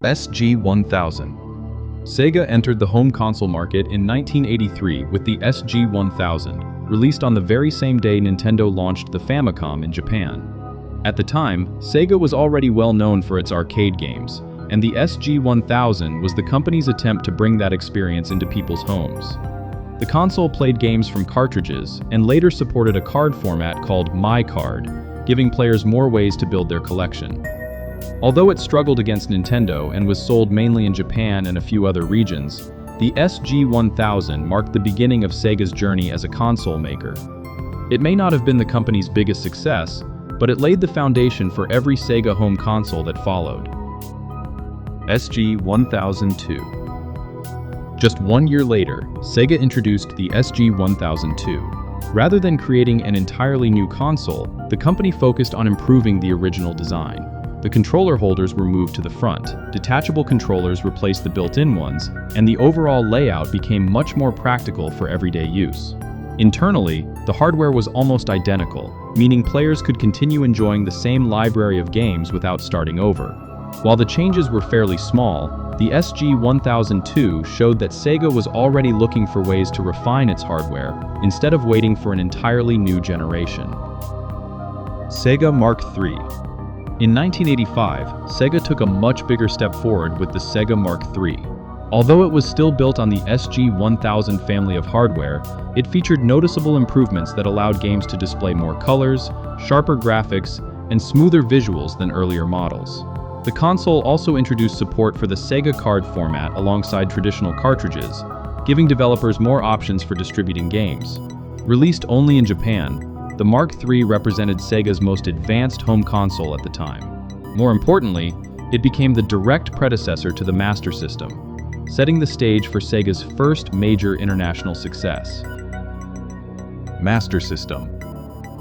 SG-1000. Sega entered the home console market in 1983 with the SG-1000, released on the very same day Nintendo launched the Famicom in Japan. At the time, Sega was already well known for its arcade games, and the SG-1000 was the company's attempt to bring that experience into people's homes. The console played games from cartridges and later supported a card format called My Card, giving players more ways to build their collection. Although it struggled against Nintendo and was sold mainly in Japan and a few other regions, the SG-1000 marked the beginning of Sega's journey as a console maker. It may not have been the company's biggest success, but it laid the foundation for every Sega home console that followed. SG-1002. Just 1 year later, Sega introduced the SG-1002. Rather than creating an entirely new console, the company focused on improving the original design. The controller holders were moved to the front, detachable controllers replaced the built-in ones, and the overall layout became much more practical for everyday use. Internally, the hardware was almost identical, meaning players could continue enjoying the same library of games without starting over. While the changes were fairly small, the SG-1002 showed that Sega was already looking for ways to refine its hardware instead of waiting for an entirely new generation. Sega Mark III. In 1985, Sega took a much bigger step forward with the Sega Mark III. Although it was still built on the SG-1000 family of hardware, it featured noticeable improvements that allowed games to display more colors, sharper graphics, and smoother visuals than earlier models. The console also introduced support for the Sega card format alongside traditional cartridges, giving developers more options for distributing games. Released only in Japan, the Mark III represented Sega's most advanced home console at the time. More importantly, it became the direct predecessor to the Master System, setting the stage for Sega's first major international success. Master System.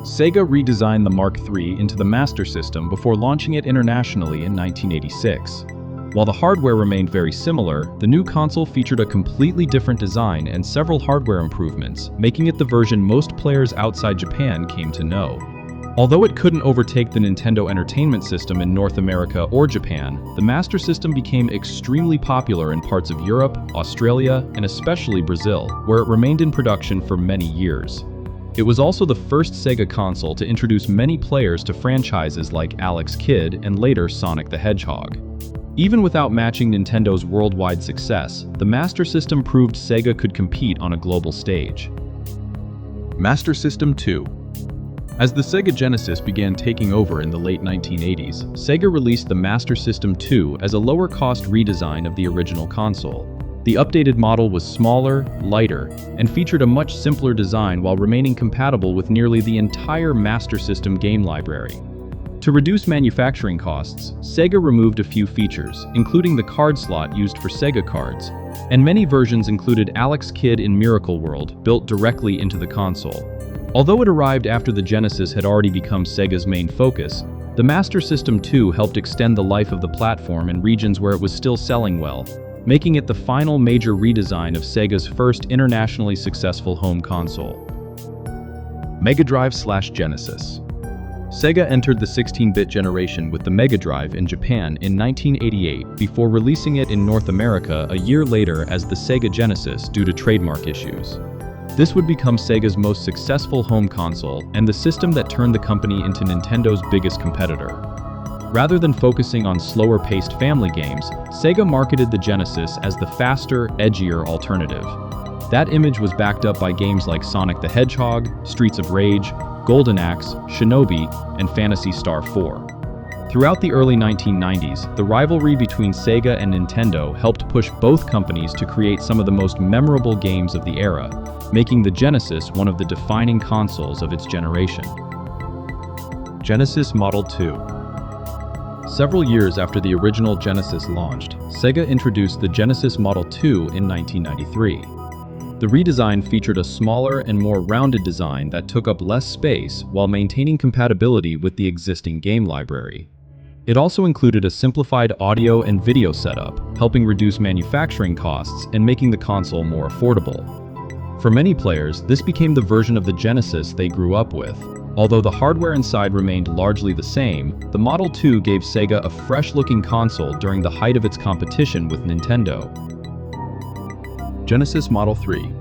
Sega redesigned the Mark III into the Master System before launching it internationally in 1986. While the hardware remained very similar, the new console featured a completely different design and several hardware improvements, making it the version most players outside Japan came to know. Although it couldn't overtake the Nintendo Entertainment System in North America or Japan, the Master System became extremely popular in parts of Europe, Australia, and especially Brazil, where it remained in production for many years. It was also the first Sega console to introduce many players to franchises like Alex Kidd and later Sonic the Hedgehog. Even without matching Nintendo's worldwide success, the Master System proved Sega could compete on a global stage. Master System 2. As the Sega Genesis began taking over in the late 1980s, Sega released the Master System 2 as a lower-cost redesign of the original console. The updated model was smaller, lighter, and featured a much simpler design while remaining compatible with nearly the entire Master System game library. To reduce manufacturing costs, Sega removed a few features, including the card slot used for Sega cards, and many versions included Alex Kidd in Miracle World built directly into the console. Although it arrived after the Genesis had already become Sega's main focus, the Master System 2 helped extend the life of the platform in regions where it was still selling well, making it the final major redesign of Sega's first internationally successful home console. Mega Drive/Genesis. Sega entered the 16-bit generation with the Mega Drive in Japan in 1988 before releasing it in North America a year later as the Sega Genesis due to trademark issues. This would become Sega's most successful home console and the system that turned the company into Nintendo's biggest competitor. Rather than focusing on slower-paced family games, Sega marketed the Genesis as the faster, edgier alternative. That image was backed up by games like Sonic the Hedgehog, Streets of Rage, Golden Axe, Shinobi, and Phantasy Star 4. Throughout the early 1990s, the rivalry between Sega and Nintendo helped push both companies to create some of the most memorable games of the era, making the Genesis one of the defining consoles of its generation. Genesis Model 2. Several years after the original Genesis launched, Sega introduced the Genesis Model 2 in 1993. The redesign featured a smaller and more rounded design that took up less space while maintaining compatibility with the existing game library. It also included a simplified audio and video setup, helping reduce manufacturing costs and making the console more affordable. For many players, this became the version of the Genesis they grew up with. Although the hardware inside remained largely the same, the Model 2 gave Sega a fresh-looking console during the height of its competition with Nintendo. Genesis Model 3.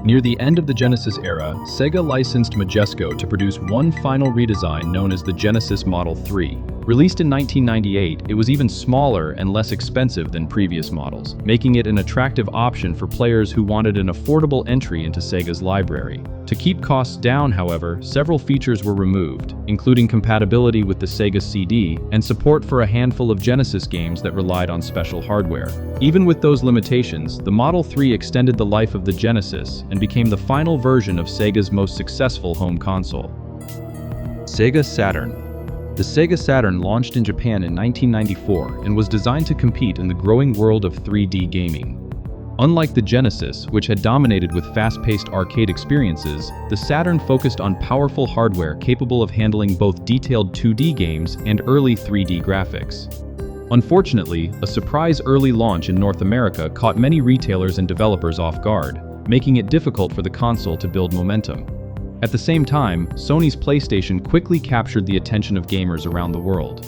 Near the end of the Genesis era, Sega licensed Majesco to produce one final redesign known as the Genesis Model 3. Released in 1998, it was even smaller and less expensive than previous models, making it an attractive option for players who wanted an affordable entry into Sega's library. To keep costs down, however, several features were removed, including compatibility with the Sega CD and support for a handful of Genesis games that relied on special hardware. Even with those limitations, the Model 3 extended the life of the Genesis and became the final version of Sega's most successful home console. Sega Saturn. The Sega Saturn launched in Japan in 1994 and was designed to compete in the growing world of 3D gaming. Unlike the Genesis, which had dominated with fast-paced arcade experiences, the Saturn focused on powerful hardware capable of handling both detailed 2D games and early 3D graphics. Unfortunately, a surprise early launch in North America caught many retailers and developers off guard, making it difficult for the console to build momentum. At the same time, Sony's PlayStation quickly captured the attention of gamers around the world.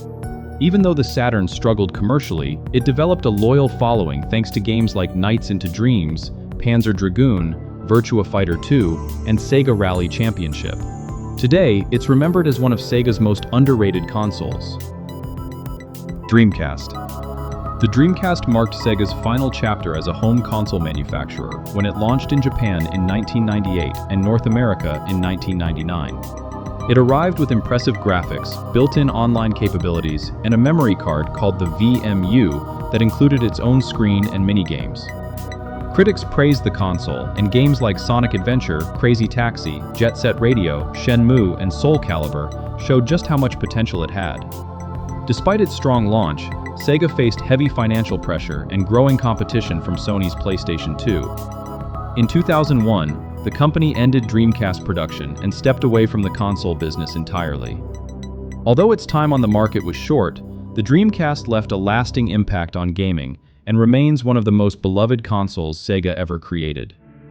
Even though the Saturn struggled commercially, it developed a loyal following thanks to games like Nights into Dreams, Panzer Dragoon, Virtua Fighter 2, and Sega Rally Championship. Today, it's remembered as one of Sega's most underrated consoles. Dreamcast. The Dreamcast marked Sega's final chapter as a home console manufacturer when it launched in Japan in 1998 and North America in 1999. It arrived with impressive graphics, built-in online capabilities, and a memory card called the VMU that included its own screen and minigames. Critics praised the console, and games like Sonic Adventure, Crazy Taxi, Jet Set Radio, Shenmue, and Soul Calibur showed just how much potential it had. Despite its strong launch, Sega faced heavy financial pressure and growing competition from Sony's PlayStation 2. In 2001, the company ended Dreamcast production and stepped away from the console business entirely. Although its time on the market was short, the Dreamcast left a lasting impact on gaming and remains one of the most beloved consoles Sega ever created.